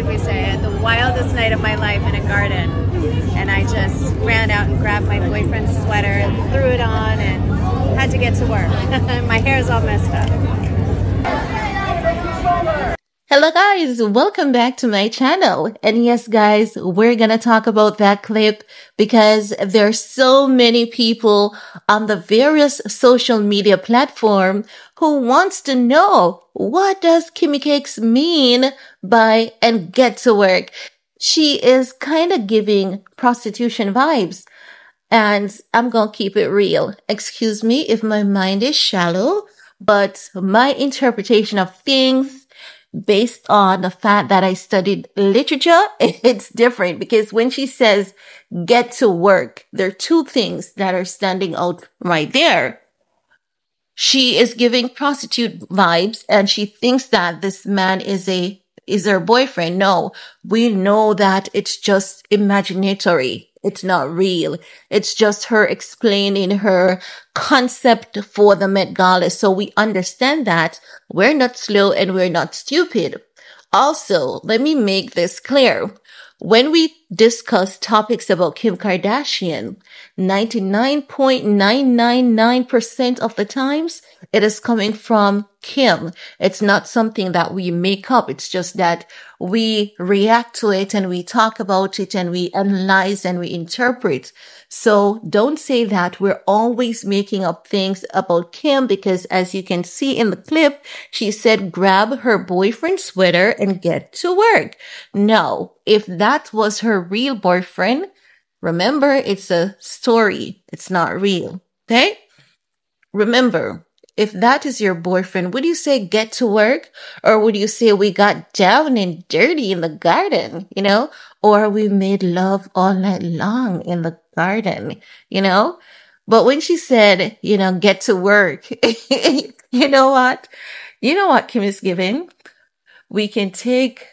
like we say, the wildest night of my life in a garden. And I just ran out and grabbed my boyfriend's sweater and threw it on and had to get to work. My hair is all messed up. Hello guys, welcome back to my channel. And yes guys, we're gonna talk about that clip because there's so many people on the various social media platform who wants to know what does Kimmy Cakes mean by and get to work. She is kind of giving prostitution vibes. And I'm gonna keep it real. Excuse me if my mind is shallow, but my interpretation of things based on the fact that I studied literature, it's different because when she says get to work, there are two things that are standing out right there. She is giving prostitute vibes and she thinks that this man is her boyfriend. No, we know that it's just imaginatory. It's not real. It's just her explaining her concept for the Met Gala. So we understand that we're not slow and we're not stupid. Also, let me make this clear. When we discuss topics about Kim Kardashian, 99.999% of the times, it is coming from Kim. It's not something that we make up. It's just that we react to it and we talk about it and we analyze and we interpret. So don't say that we're always making up things about Kim because as you can see in the clip, she said, grab her boyfriend's sweater and get to work. No, if that was her real boyfriend, remember, it's a story. It's not real. Okay? Remember, if that is your boyfriend, would you say get to work? Or would you say we got down and dirty in the garden, or we made love all night long in the garden, But when she said, get to work, you know what? You know what Kim is giving? We can take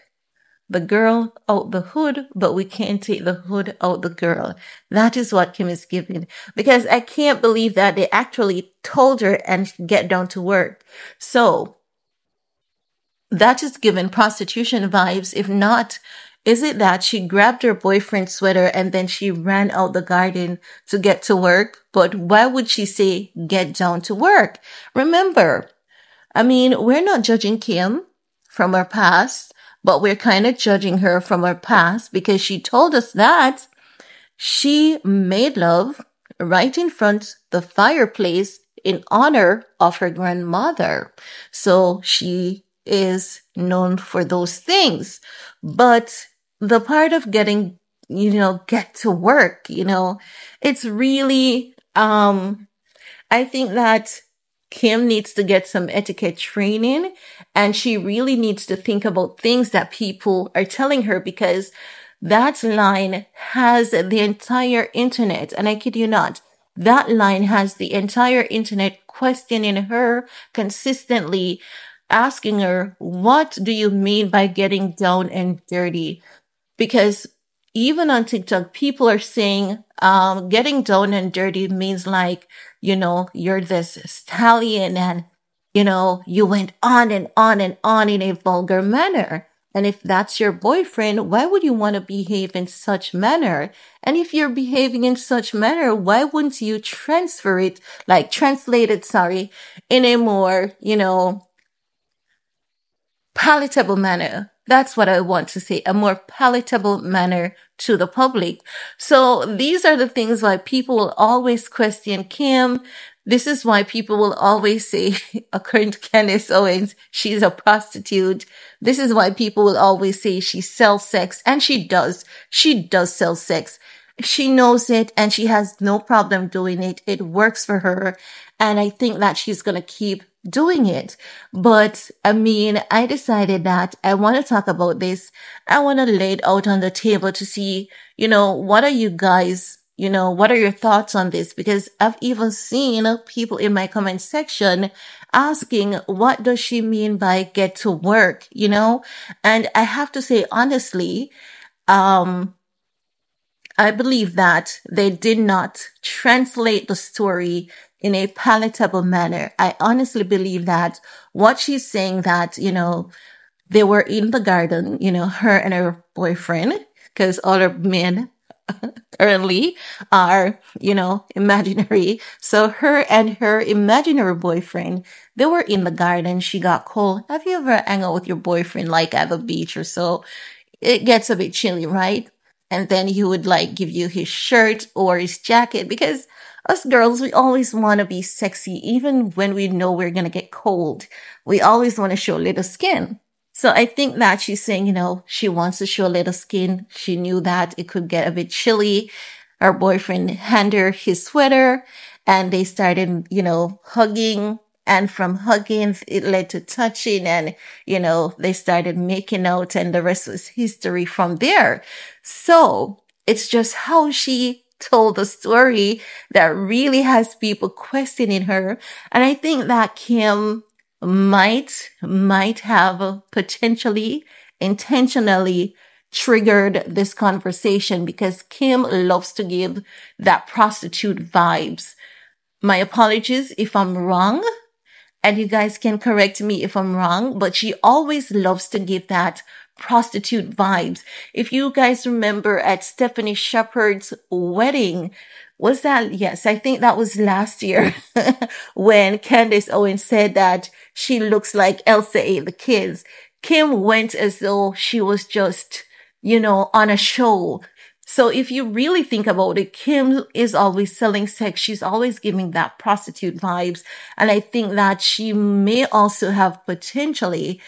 the girl out the hood, but we can't take the hood out the girl. That is what Kim is giving. Because I can't believe that they actually told her and get down to work. So that is giving prostitution vibes. If not, is it that she grabbed her boyfriend's sweater and then she ran out the garden to get to work? But why would she say get down to work? Remember, we're not judging Kim from her past. But we're kind of judging her from her past because she told us that she made love right in front the fireplace in honor of her grandmother. So she is known for those things. But the part of getting, get to work, it's really, I think that Kim needs to get some etiquette training and she really needs to think about things that people are telling her because that line has the entire internet. And I kid you not, that line has the entire internet questioning her consistently, asking her, what do you mean by getting down and dirty? Because even on TikTok, people are saying, getting down and dirty means like, you're this stallion and, you went on and on and on in a vulgar manner. And if that's your boyfriend, why would you want to behave in such manner? And if you're behaving in such manner, why wouldn't you translate it, in a more, palatable manner? That's what I want to say, a more palatable manner to the public. So these are the things why people will always question Kim. This is why people will always say, according to Candace Owens, she's a prostitute. This is why people will always say she sells sex, and she does. She does sell sex. She knows it and she has no problem doing it. It works for her. And I think that she's going to keep doing it. But I decided that I want to talk about this. I want to lay it out on the table to see, what are you guys, what are your thoughts on this? Because I've even seen people in my comment section asking, what does she mean by get to work, And I have to say, honestly, I believe that they did not translate the story in a palatable manner. I honestly believe that what she's saying that, They were in the garden, her and her boyfriend, because all her men currently are, imaginary. So her and her imaginary boyfriend, they were in the garden. She got cold. Have you ever hang out with your boyfriend like at the beach or so? It gets a bit chilly, right? And then he would like give you his shirt or his jacket because us girls, we always want to be sexy, even when we know we're going to get cold. We always want to show a little skin. So I think that she's saying, she wants to show a little skin. She knew that it could get a bit chilly. Her boyfriend handed her his sweater and they started, hugging. And from hugging, it led to touching and, they started making out and the rest was history from there. So it's just how she told the story that really has people questioning her. And I think that Kim might have potentially intentionally triggered this conversation because Kim loves to give that prostitute vibes. My apologies if I'm wrong, and you guys can correct me if I'm wrong, but she always loves to give that prostitute vibes. If you guys remember at Stephanie Shepard's wedding, was that? Yes, I think that was last year when Candace Owens said that she looks like Elsa ate the kids. Kim went as though she was just, on a show. So if you really think about it, Kim is always selling sex. She's always giving that prostitute vibes. And I think that she may also have potentially,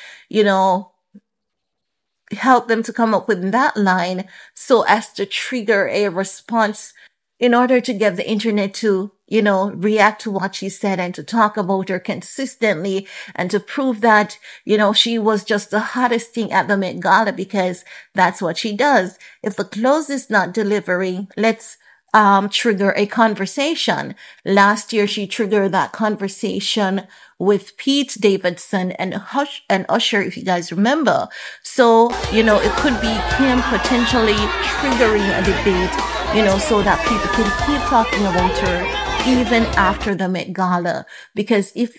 help them to come up with that line so as to trigger a response in order to get the internet to, react to what she said and to talk about her consistently and to prove that, she was just the hottest thing at the Met Gala because that's what she does. If the clothes is not delivering, let's trigger a conversation. Last year, she triggered that conversation with Pete Davidson and Usher, if you guys remember. So, it could be Kim potentially triggering a debate, so that people can keep talking about her even after the Met Gala. Because if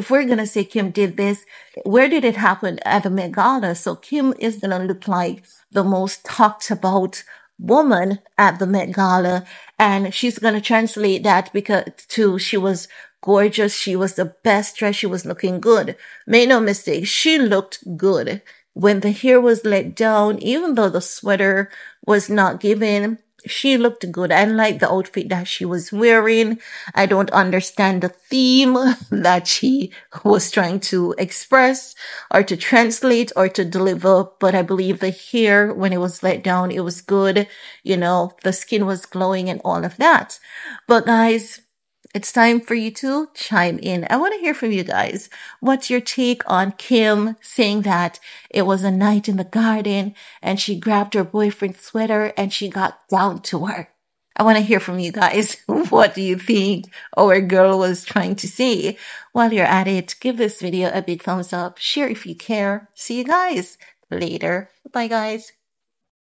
we're going to say Kim did this, where did it happen? At the Met Gala. So Kim is going to look like the most talked about woman at the Met Gala, and she's going to translate that because she was gorgeous, she was the best dressed, she was looking good. Make no mistake, she looked good. When the hair was let down, even though the sweater was not given, she looked good. I like the outfit that she was wearing. I don't understand the theme that she was trying to express or to translate or to deliver, but I believe the hair, when it was let down, it was good. The skin was glowing and all of that. But guys, it's time for you to chime in. I want to hear from you guys. What's your take on Kim saying that it was a night in the garden and she grabbed her boyfriend's sweater and she got down to her? I want to hear from you guys. What do you think our girl was trying to say? While you're at it, give this video a big thumbs up. Share if you care. See you guys later. Bye guys.